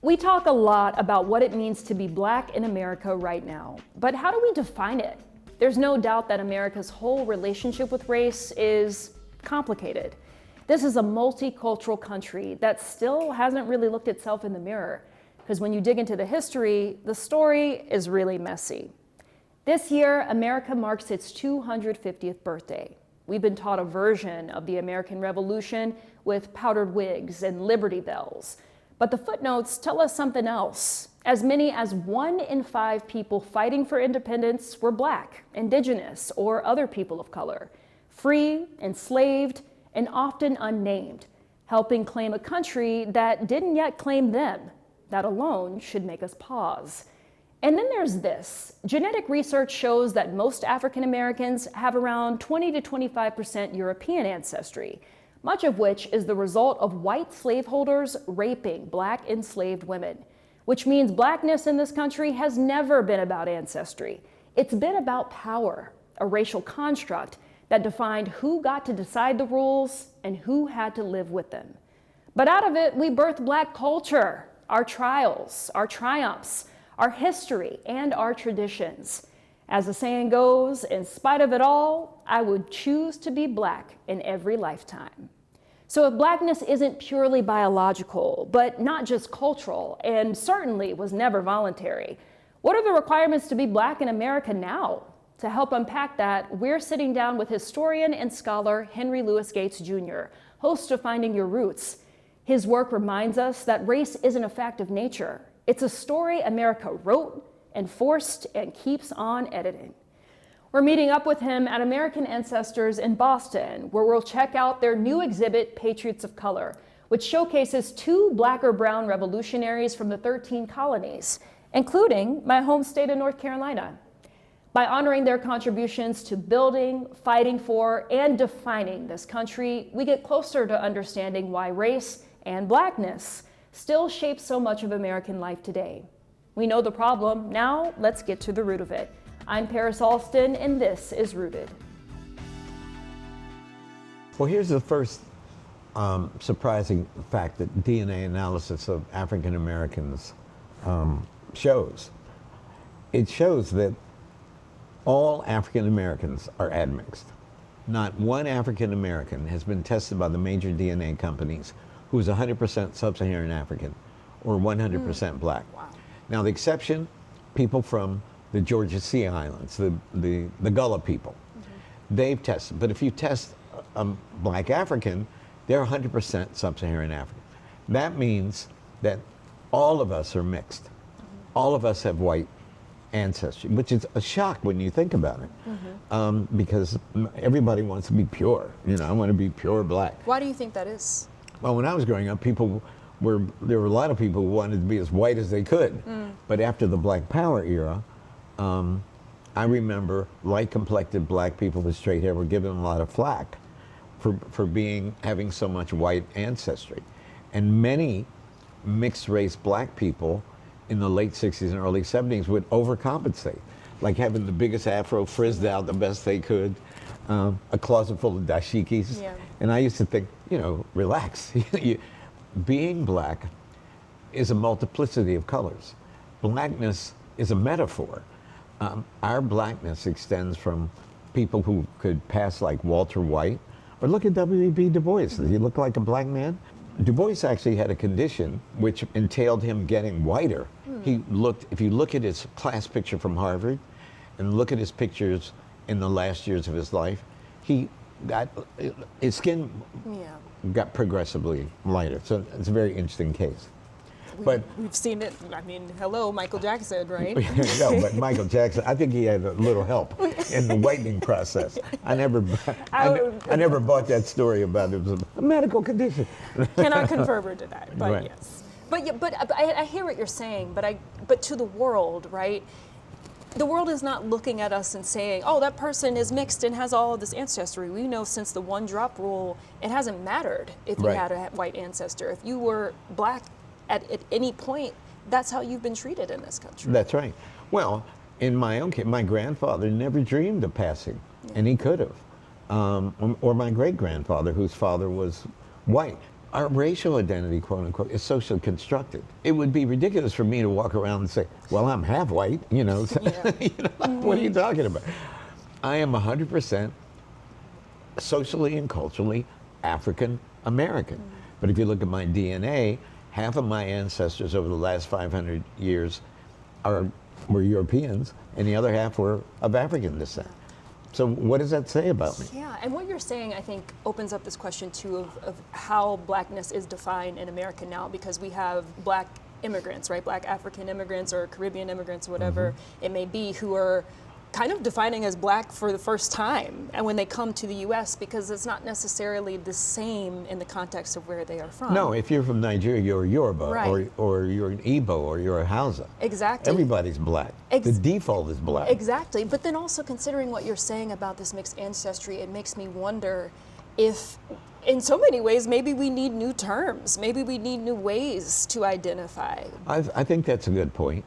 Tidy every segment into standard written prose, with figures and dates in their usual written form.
We talk a lot about what it means to be Black in America right now, but how do we define it? There's no doubt that America's whole relationship with race is complicated. This is a multicultural country that still hasn't really looked itself in the mirror, because when you dig into the history, the story is really messy. This year, America marks its 250th birthday. We've been taught a version of the American Revolution with powdered wigs and Liberty Bells. But the footnotes tell us something else. As many as 1 in 5 people fighting for independence were Black, Indigenous, or other people of color, free, enslaved, and often unnamed, helping claim a country that didn't yet claim them. That alone should make us pause. And then there's this. Genetic research shows that most African Americans have around 20 to 25% European ancestry, much of which is the result of white slaveholders raping Black enslaved women, which means Blackness in this country has never been about ancestry. It's been about power, a racial construct that defined who got to decide the rules and who had to live with them. But out of it, we birthed Black culture, our trials, our triumphs, our history, and our traditions. As the saying goes, in spite of it all, I would choose to be Black in every lifetime. So if Blackness isn't purely biological, but not just cultural, and certainly was never voluntary, what are the requirements to be Black in America now? To help unpack that, we're sitting down with historian and scholar Henry Louis Gates Jr., host of Finding Your Roots. His work reminds us that race isn't a fact of nature. It's a story America wrote, enforced, and keeps on editing. We're meeting up with him at American Ancestors in Boston, where we'll check out their new exhibit, Patriots of Color, which showcases 2 Black or brown revolutionaries from the 13 colonies, including my home state of North Carolina. By honoring their contributions to building, fighting for, and defining this country, we get closer to understanding why race and Blackness still shape so much of American life today. We know the problem. Now let's get to the root of it. I'm Paris Alston, and this is Rooted. Well, here's the first surprising fact that DNA analysis of African Americans shows. It shows that all African Americans are admixed. Not one African American has been tested by the major DNA companies who's 100% sub-Saharan African or 100% Black. Wow. Now the exception, people from the Georgia Sea Islands, the Gullah people, they've tested. But if you test a Black African, they're 100% sub-Saharan African. That means that all of us are mixed. All of us have white ancestry, which is a shock when you think about it, because everybody wants to be pure. You know, I want to be pure Black. Why do you think that is? Well, when I was growing up, there were a lot of people who wanted to be as white as they could. But after the Black Power era, I remember light-complected Black people with straight hair were given a lot of flack for having so much white ancestry. And many mixed-race Black people in the late 60s and early 70s would overcompensate, like having the biggest afro frizzed out the best they could, a closet full of dashikis. Yeah. And I used to think, you know, relax. Being Black is a multiplicity of colors. Blackness is a metaphor. Our Blackness extends from people who could pass like Walter White, or look at W.E.B. Du Bois. Does he look like a Black man? Du Bois actually had a condition which entailed him getting whiter. He looked, if you look at his class picture from Harvard and look at his pictures in the last years of his life, his skin got progressively lighter. So it's a very interesting case. We've seen it. I mean, hello, Michael Jackson, right? No, but Michael Jackson, I think he had a little help in the whitening process. I never bought that story about it was a medical condition. Cannot confirm or deny, but right. yes. But I hear what you're saying, but to the world, right? The world is not looking at us and saying, oh, that person is mixed and has all of this ancestry. We know since the one drop rule, it hasn't mattered if you had a white ancestor. If you were Black at any point, that's how you've been treated in this country. That's right. Well, in my own case, my grandfather never dreamed of passing, and he could have. Or my great-grandfather, whose father was white. our racial identity, quote unquote, is socially constructed. It would be ridiculous for me to walk around and say, well, I'm half white, you know. Yeah. You know, what are you talking about? I am 100% socially and culturally African American. But if you look at my DNA, half of my ancestors over the last 500 years were Europeans, and the other half were of African descent. So what does that say about me? Yeah, and what you're saying, I think, opens up this question too of how Blackness is defined in America now, because we have Black immigrants, right? Black African immigrants or Caribbean immigrants, whatever it may be, who are kind of defining as Black for the first time, and when they come to the U.S., because it's not necessarily the same in the context of where they are from. No, if you're from Nigeria, you're a Yoruba, Right. or you're an Igbo, or you're a Hausa. Exactly. Everybody's Black. The default is Black. Exactly, but then also considering what you're saying about this mixed ancestry, it makes me wonder if, in so many ways, maybe we need new terms, maybe we need new ways to identify. I think that's a good point.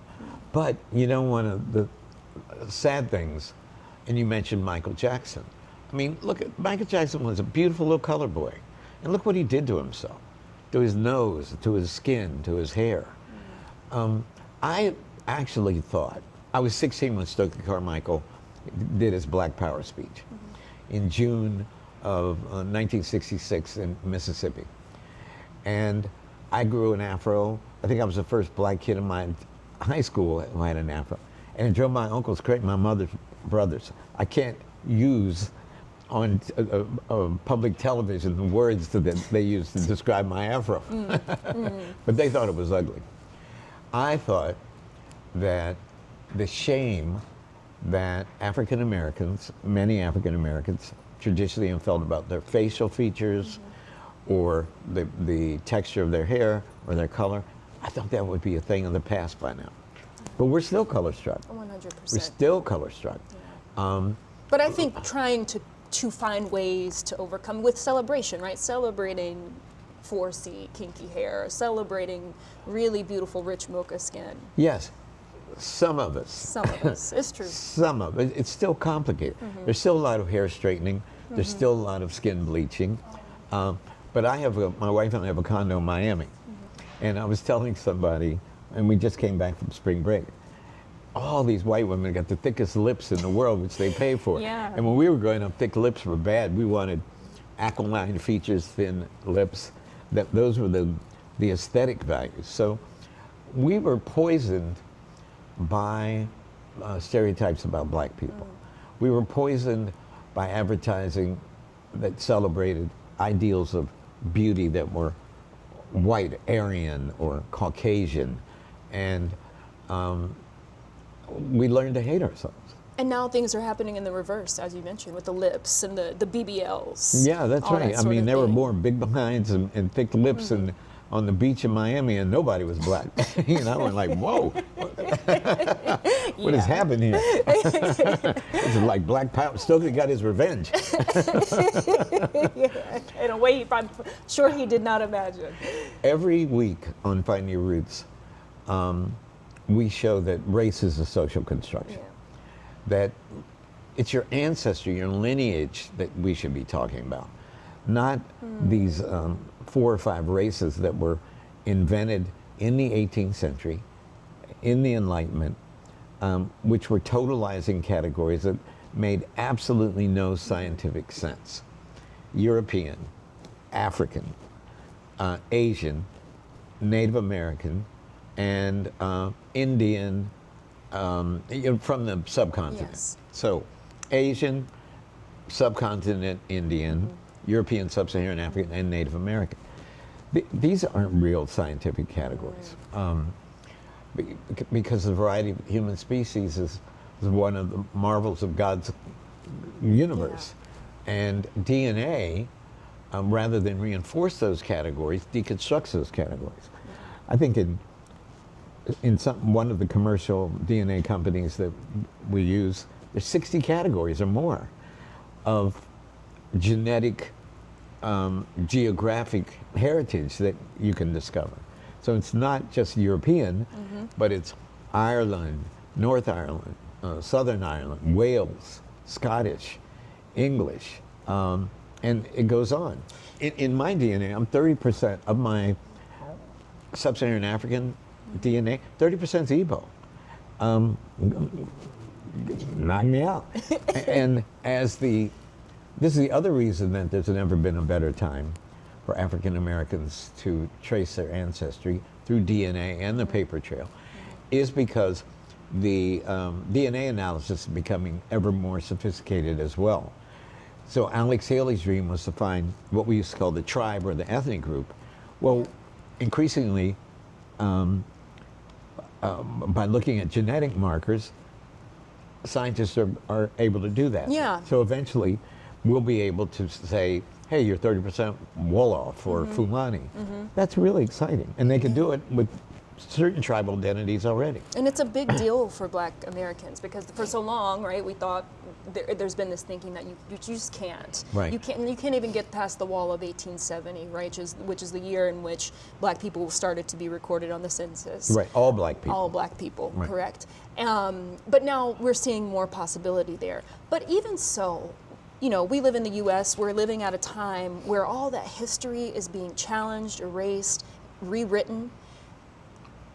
But, you know, one of the sad things, and you mentioned Michael Jackson. I mean, look, Michael Jackson was a beautiful little color boy. And look what he did to himself, to his nose, to his skin, to his hair. I actually thought, I was 16 when Stokely Carmichael did his Black Power speech in June of 1966 in Mississippi. And I grew an afro. I think I was the first Black kid in my high school who had an afro. And it drove my uncles crazy, my mother's brothers. I can't use on public television the words that they used to describe my afro. But they thought it was ugly. I thought that the shame that African Americans, many African Americans, traditionally have felt about their facial features or the texture of their hair or their color, I thought that would be a thing of the past by now. But we're still color struck. 100%. We're still color struck. But I think trying to find ways to overcome with celebration, right? Celebrating 4C kinky hair, celebrating really beautiful rich mocha skin. Yes, some of us. Some of us, it's true. Some of it. It's still complicated. There's still a lot of hair straightening. There's still a lot of skin bleaching. But my wife and I have a condo in Miami. And I was telling somebody, and we just came back from spring break, all these white women got the thickest lips in the world, which they pay for. Yeah. And when we were growing up, thick lips were bad. We wanted aquiline features, thin lips. Those were the aesthetic values. So we were poisoned by stereotypes about Black people. We were poisoned by advertising that celebrated ideals of beauty that were white, Aryan, or Caucasian. And we learned to hate ourselves. And now things are happening in the reverse, as you mentioned, with the lips and the BBLs. Yeah, that's all right. that I sort mean, of there were thing. more big behinds and thick lips and on the beach in Miami, and nobody was Black. You know, we're like, whoa, what is happening here? This is like Black Power. Stokely got his revenge. In a way, I'm sure he did not imagine. Every week on Find Your Roots, we show that race is a social construction. That it's your ancestry, your lineage that we should be talking about, not these 4 or 5 races that were invented in the 18th century, in the Enlightenment, which were totalizing categories that made absolutely no scientific sense. European, African, Asian, Native American, and Indian, from the subcontinent. Yes. So, Asian, subcontinent Indian, European, Sub-Saharan African, and Native American. These aren't real scientific categories. Because the variety of human species is one of the marvels of God's universe. And DNA, rather than reinforce those categories, deconstructs those categories. I think in one of the commercial DNA companies that we use, there's 60 categories or more of genetic, geographic heritage that you can discover. So it's not just European, but it's Ireland, North Ireland, Southern Ireland, Wales, Scottish, English, And it goes on. In my DNA, I'm 30% of my sub-Saharan African DNA, 30% is Igbo. Knock me out. And this is the other reason that there's never been a better time for African Americans to trace their ancestry through DNA and the paper trail, is because the DNA analysis is becoming ever more sophisticated as well. So Alex Haley's dream was to find what we used to call the tribe or the ethnic group. Well, increasingly, by looking at genetic markers, scientists are able to do that. Yeah. So eventually, we'll be able to say, hey, you're 30% Wolof or Fulani. That's really exciting. And they can do it with certain tribal identities already. And it's a big deal for Black Americans because for so long, right, we thought there's been this thinking that you just can't. Right. You can't even get past the wall of 1870, right, which is the year in which Black people started to be recorded on the census. Right, all Black people. All Black people, Right. correct. But now we're seeing more possibility there. But even so, you know, we live in the U.S., we're living at a time where all that history is being challenged, erased, rewritten.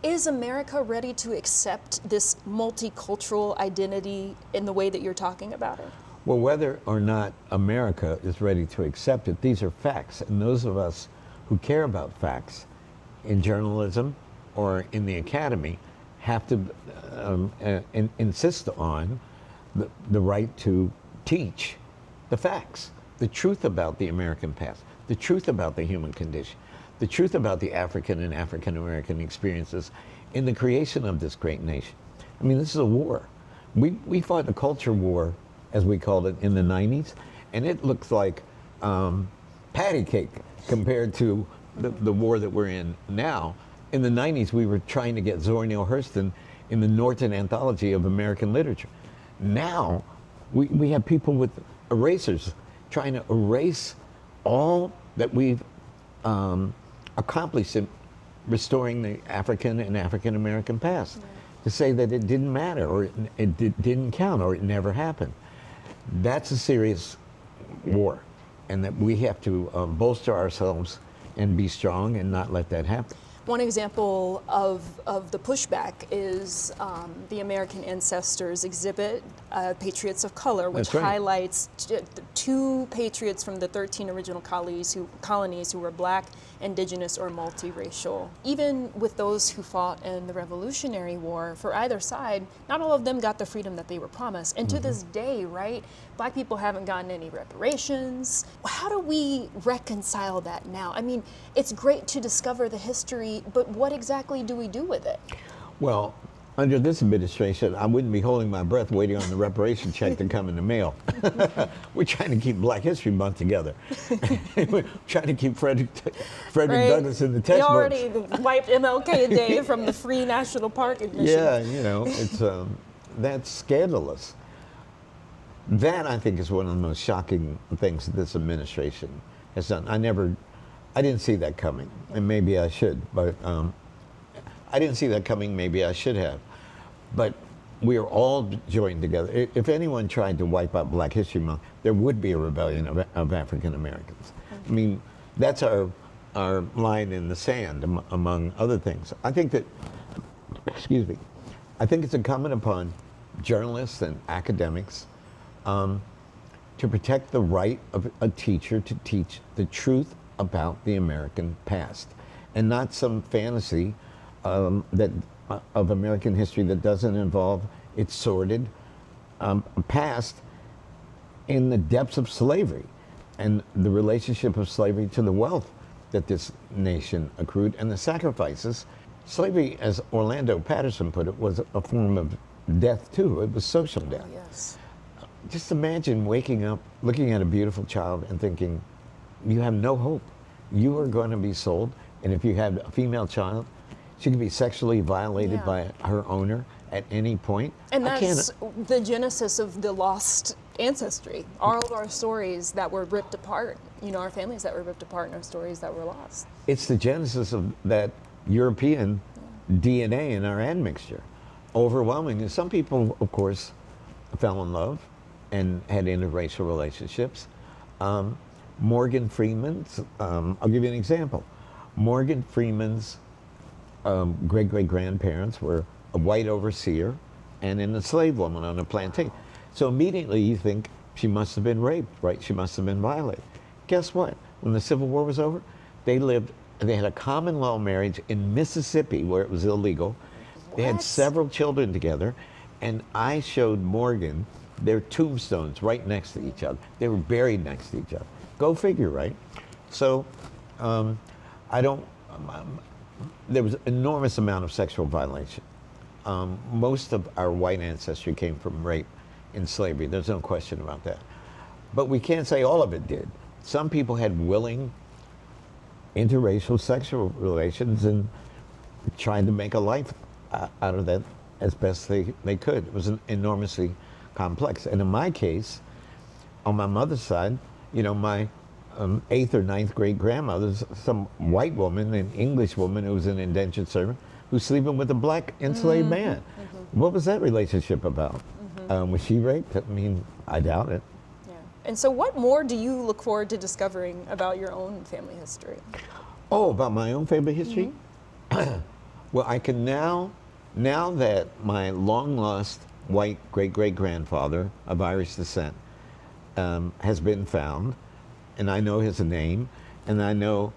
Is America ready to accept this multicultural identity in the way that you're talking about it? Well, whether or not America is ready to accept it, these are facts. And those of us who care about facts in journalism or in the academy have to insist on the right to teach the facts, the truth about the American past, the truth about the human condition, the truth about the African and African American experiences in the creation of this great nation. I mean, this is a war. We fought a culture war, as we called it, in the 90s, and it looks like patty cake compared to the war that we're in now. In the 90s, we were trying to get Zora Neale Hurston in the Norton Anthology of American Literature. Now, we have people with erasers trying to erase all that we've accomplished in restoring the African and African American past, to say that it didn't matter or it didn't count or it never happened. That's a serious war, and that we have to bolster ourselves and be strong and not let that happen. One example of the pushback is the American Ancestors exhibit, Patriots of Color, which That's right. highlights two patriots from the 13 original colonies who were Black, Indigenous, or multiracial. Even with those who fought in the Revolutionary War, for either side, not all of them got the freedom that they were promised. And to this day, right, Black people haven't gotten any reparations. How do we reconcile that now? I mean, it's great to discover the history, but what exactly do we do with it? Well, under this administration, I wouldn't be holding my breath waiting on the reparation check to come in the mail. We're trying to keep Black History Month together. We're trying to keep Frederick Right. Douglass in the They textbooks. already wiped MLK Day from the Free National Park Initiative. Yeah, you know, it's that's scandalous. That, I think, is one of the most shocking things that this administration has done. I didn't see that coming, and maybe I should, but I didn't see that coming, maybe I should have. But we are all joined together. If anyone tried to wipe out Black History Month, there would be a rebellion of African Americans. I mean, that's our line in the sand, among other things. I think that, excuse me, I think it's incumbent upon journalists and academics to protect the right of a teacher to teach the truth about the American past, and not some fantasy of American history that doesn't involve its sordid past in the depths of slavery and the relationship of slavery to the wealth that this nation accrued and the sacrifices. Slavery, as Orlando Patterson put it, was a form of death too. It was social death. Yes. Just imagine waking up, looking at a beautiful child and thinking, you have no hope. You are going to be sold. And if you have a female child, she can be sexually violated by her owner at any point. And that's the genesis of the lost ancestry. All of our stories that were ripped apart, you know, our families that were ripped apart and our stories that were lost. It's the genesis of that European DNA in our admixture. Overwhelming. And some people, of course, fell in love and had interracial relationships. Morgan Freeman's, I'll give you an example. Morgan Freeman's great-great-grandparents were a white overseer and an enslaved woman on a plantation. So immediately you think she must have been raped, right? She must have been violated. Guess what? When the Civil War was over, they had a common law marriage in Mississippi where it was illegal. They had several children together, and I showed Morgan their tombstones right next to each other. They were buried next to each other. Go figure, right? So there was an enormous amount of sexual violation. Most of our white ancestry came from rape in slavery. There's no question about that. But we can't say all of it did. Some people had willing interracial sexual relations and tried to make a life out of that as best they could. It was enormously complex. And in my case, on my mother's side, my 8th or 9th great grandmother's some white woman, an English woman who was an indentured servant, who's sleeping with a black enslaved man. What was that relationship about? Was she raped? I mean, I doubt it. Yeah. And so what more do you look forward to discovering about your own family history? Oh, about my own family history? Well, I can now that my long-lost white great-great-grandfather of Irish descent has been found, and I know his name, and I know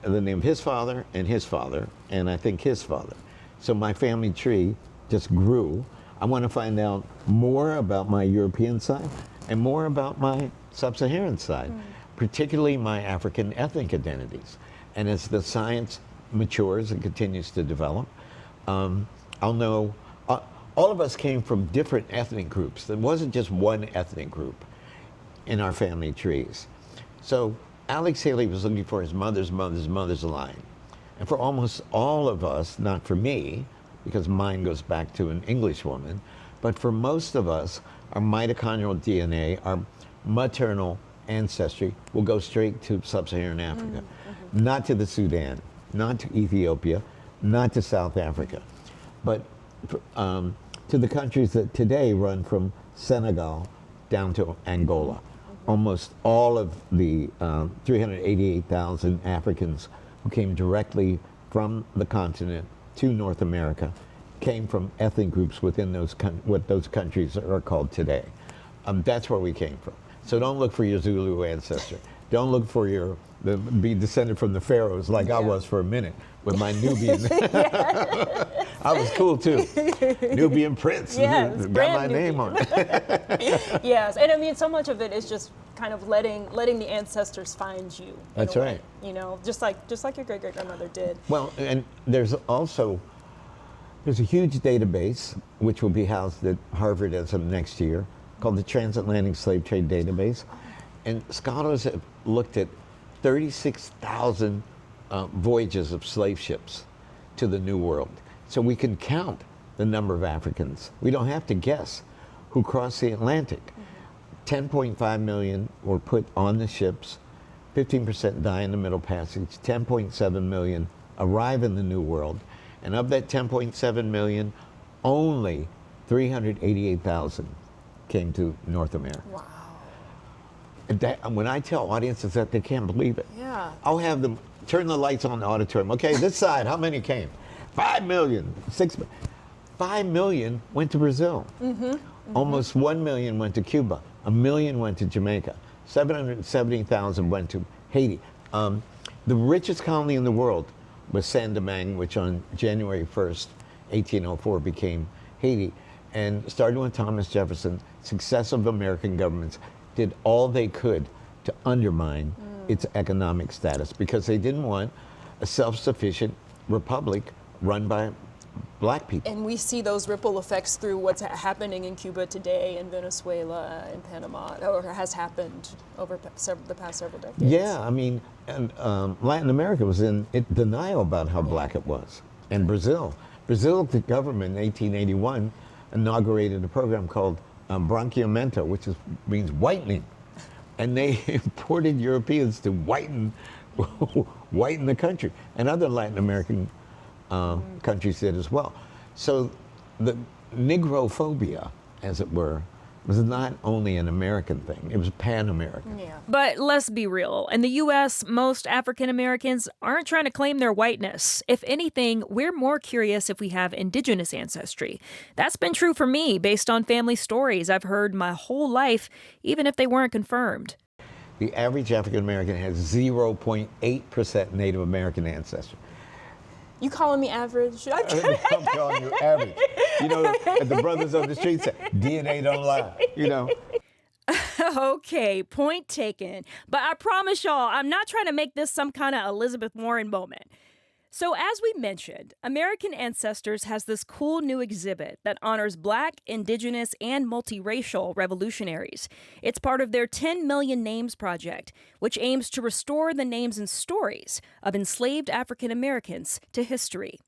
the name of his father, and I think his father. So my family tree just grew. I want to find out more about my European side and more about my sub-Saharan side, particularly my African ethnic identities. And as the science matures and continues to develop, I'll know, all of us came from different ethnic groups. There wasn't just one ethnic group in our family trees. So Alex Haley was looking for his mother's line. And for almost all of us, not for me, because mine goes back to an English woman, but for most of us, our mitochondrial DNA, our maternal ancestry will go straight to sub-Saharan Africa, not to the Sudan, not to Ethiopia, not to South Africa, but to the countries that today run from Senegal down to Angola. Almost all of the 388,000 Africans who came directly from the continent to North America came from ethnic groups within what those countries are called today. That's where we came from. So don't look for your Zulu ancestor. Don't look for be descended from the pharaohs like I was for a minute with my Nubian. I was cool too. Nubian prince. Yes, got my name on it. Yes, and I mean, so much of it is just kind of letting the ancestors find you. That's right. Just like your great great grandmother did. Well, and there's a huge database which will be housed at Harvard as of next year, called the Transatlantic Slave Trade Database, and scholars have looked at 36,000 voyages of slave ships to the New World. So we can count the number of Africans. We don't have to guess who crossed the Atlantic. 10.5 million were put on the ships, 15% die in the Middle Passage, 10.7 million arrive in the New World, and of that 10.7 million, only 388,000 came to North America. Wow. When I tell audiences that, they can't believe it. Yeah. I'll have them turn the lights on the auditorium. Okay, this side, how many came? 5 million, 6 million. 5 million went to Brazil. Almost 1 million went to Cuba. 1 million went to Jamaica. 770,000 went to Haiti. The richest colony in the world was Saint-Domingue, which on January 1st, 1804 became Haiti. And starting with Thomas Jefferson, successive American governments did all they could to undermine its economic status because they didn't want a self-sufficient republic run by black people. And we see those ripple effects through what's happening in Cuba today, in Venezuela, in Panama, or has happened over the past several decades. Yeah, I mean, and Latin America was in denial about how black it was. And Brazil, the government in 1881 inaugurated a program called branqueamento, which means whitening. And they imported Europeans to whiten the country. And other Latin American countries did as well. So the Negrophobia, as it were, It was not only an American thing, it was pan-American. Yeah. But let's be real. In the U.S., most African Americans aren't trying to claim their whiteness. If anything, we're more curious if we have indigenous ancestry. That's been true for me based on family stories I've heard my whole life, even if they weren't confirmed. The average African American has 0.8% Native American ancestry. You calling me average? I'm calling you average. You know, the brothers of the street say, DNA don't lie, you know. Okay, point taken. But I promise y'all, I'm not trying to make this some kind of Elizabeth Warren moment. So as we mentioned, American Ancestors has this cool new exhibit that honors Black, Indigenous, and multiracial revolutionaries. It's part of their 10 Million Names project, which aims to restore the names and stories of enslaved African Americans to history.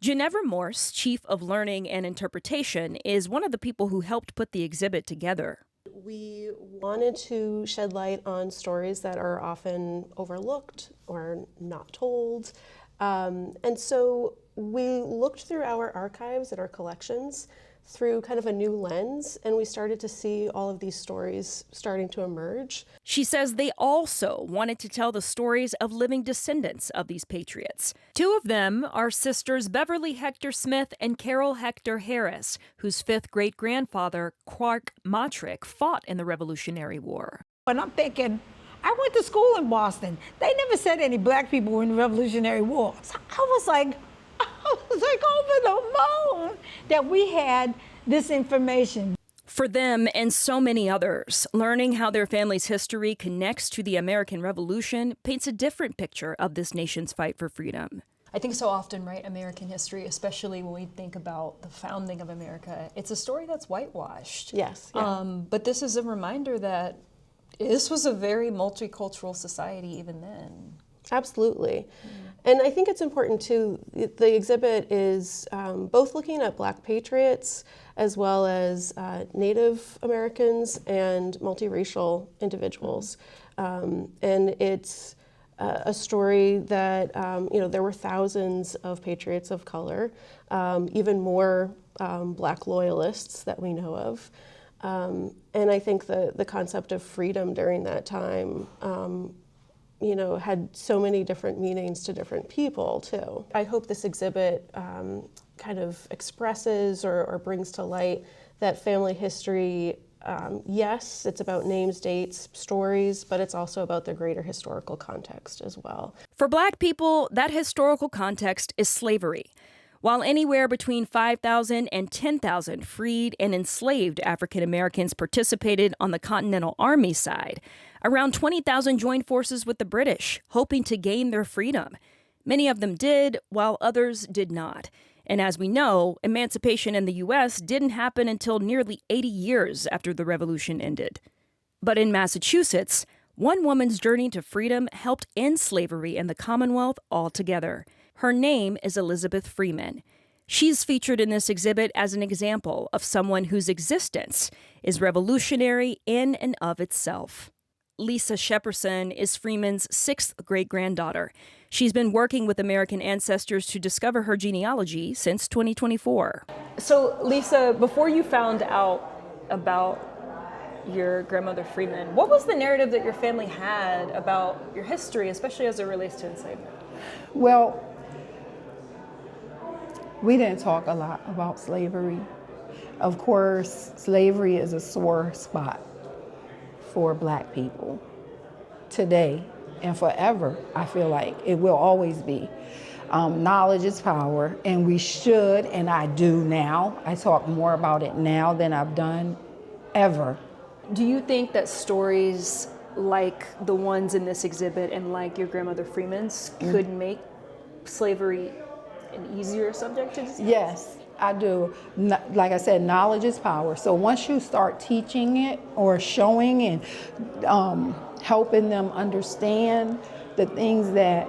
Ginevra Morse, Chief of Learning and Interpretation, is one of the people who helped put the exhibit together. We wanted to shed light on stories that are often overlooked or not told. And so we looked through our archives and our collections through kind of a new lens, and we started to see all of these stories starting to emerge. She says they also wanted to tell the stories of living descendants of these patriots. Two of them are sisters Beverly Hector Smith and Carol Hector Harris, whose fifth great-grandfather, Clark Motrick, fought in the Revolutionary War. And I'm thinking, I went to school in Boston. They never said any black people were in the Revolutionary War. So I was like over the moon that we had this information. For them and so many others, learning how their family's history connects to the American Revolution paints a different picture of this nation's fight for freedom. I think so often, right, American history, especially when we think about the founding of America, it's a story that's whitewashed. Yes. Yeah. But this is a reminder that this was a very multicultural society even then. Absolutely. And I think it's important too, the exhibit is both looking at Black patriots as well as Native Americans and multiracial individuals. And it's a story that, there were thousands of patriots of color, even more Black loyalists that we know of. And I think the concept of freedom during that time had so many different meanings to different people, too. I hope this exhibit kind of expresses or brings to light that family history, yes, it's about names, dates, stories, but it's also about the greater historical context as well. For Black people, that historical context is slavery. While anywhere between 5,000 and 10,000 freed and enslaved African Americans participated on the Continental Army side, around 20,000 joined forces with the British, hoping to gain their freedom. Many of them did, while others did not. And as we know, emancipation in the U.S. didn't happen until nearly 80 years after the Revolution ended. But in Massachusetts, one woman's journey to freedom helped end slavery in the Commonwealth altogether. Her name is Elizabeth Freeman. She's featured in this exhibit as an example of someone whose existence is revolutionary in and of itself. Lisa Shepperson is Freeman's sixth great-granddaughter. She's been working with American Ancestors to discover her genealogy since 2024. So, Lisa, before you found out about your grandmother Freeman, what was the narrative that your family had about your history, especially as it relates to enslavement? Well, we didn't talk a lot about slavery. Of course, slavery is a sore spot for Black people today and forever. I feel like it will always be. Knowledge is power, and we should, and I do now. I talk more about it now than I've done ever. Do you think that stories like the ones in this exhibit and like your grandmother Freeman's could make slavery an easier subject to discuss? Yes, I do. Like I said, knowledge is power. So once you start teaching it or showing and helping them understand the things that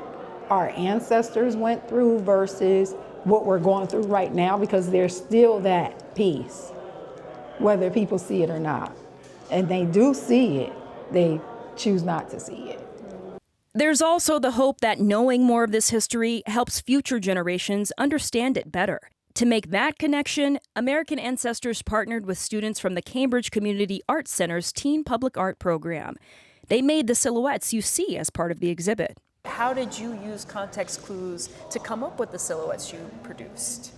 our ancestors went through versus what we're going through right now, because there's still that piece, whether people see it or not. And they do see it, they choose not to see it. There's also the hope that knowing more of this history helps future generations understand it better. To make that connection, American Ancestors partnered with students from the Cambridge Community Arts Center's Teen Public Art program. They made the silhouettes you see as part of the exhibit. How did you use context clues to come up with the silhouettes you produced?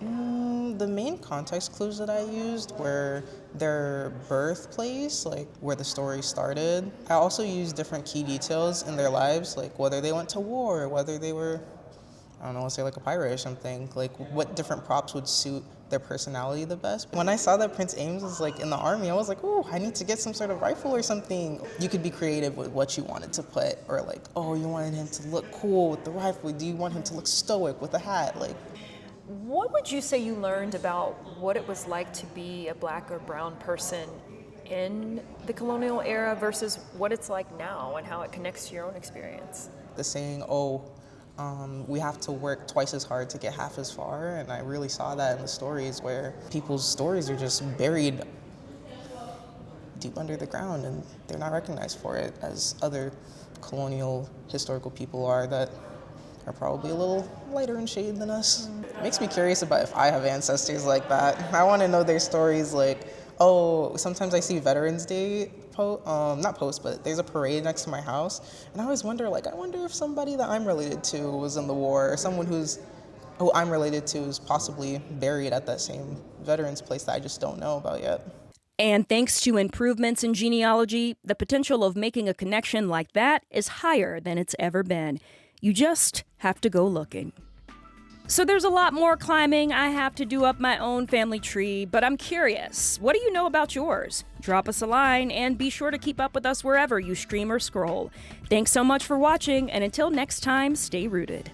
The main context clues that I used were their birthplace, like where the story started. I also used different key details in their lives, like whether they went to war, whether they were, I don't know, let's say like a pirate or something, like what different props would suit their personality the best. When I saw that Prince Ames was like in the army, I was like, oh, I need to get some sort of rifle or something. You could be creative with what you wanted to put, or like, oh, you wanted him to look cool with the rifle. Do you want him to look stoic with a hat? Like, What would you say you learned about what it was like to be a Black or brown person in the colonial era versus what it's like now and how it connects to your own experience? the saying, we have to work twice as hard to get half as far, and I really saw that in the stories where people's stories are just buried deep under the ground and they're not recognized for it as other colonial historical people are that are probably a little lighter in shade than us. It makes me curious about if I have ancestors like that. I want to know their stories, like, sometimes I see Veterans Day not posts, but there's a parade next to my house, and I always wonder, I wonder if somebody that I'm related to was in the war, or someone who I'm related to is possibly buried at that same veterans place that I just don't know about yet. And thanks to improvements in genealogy, the potential of making a connection like that is higher than it's ever been. You just have to go looking. So there's a lot more climbing I have to do up my own family tree, but I'm curious, what do you know about yours? Drop us a line and be sure to keep up with us wherever you stream or scroll. Thanks so much for watching, and until next time, stay rooted.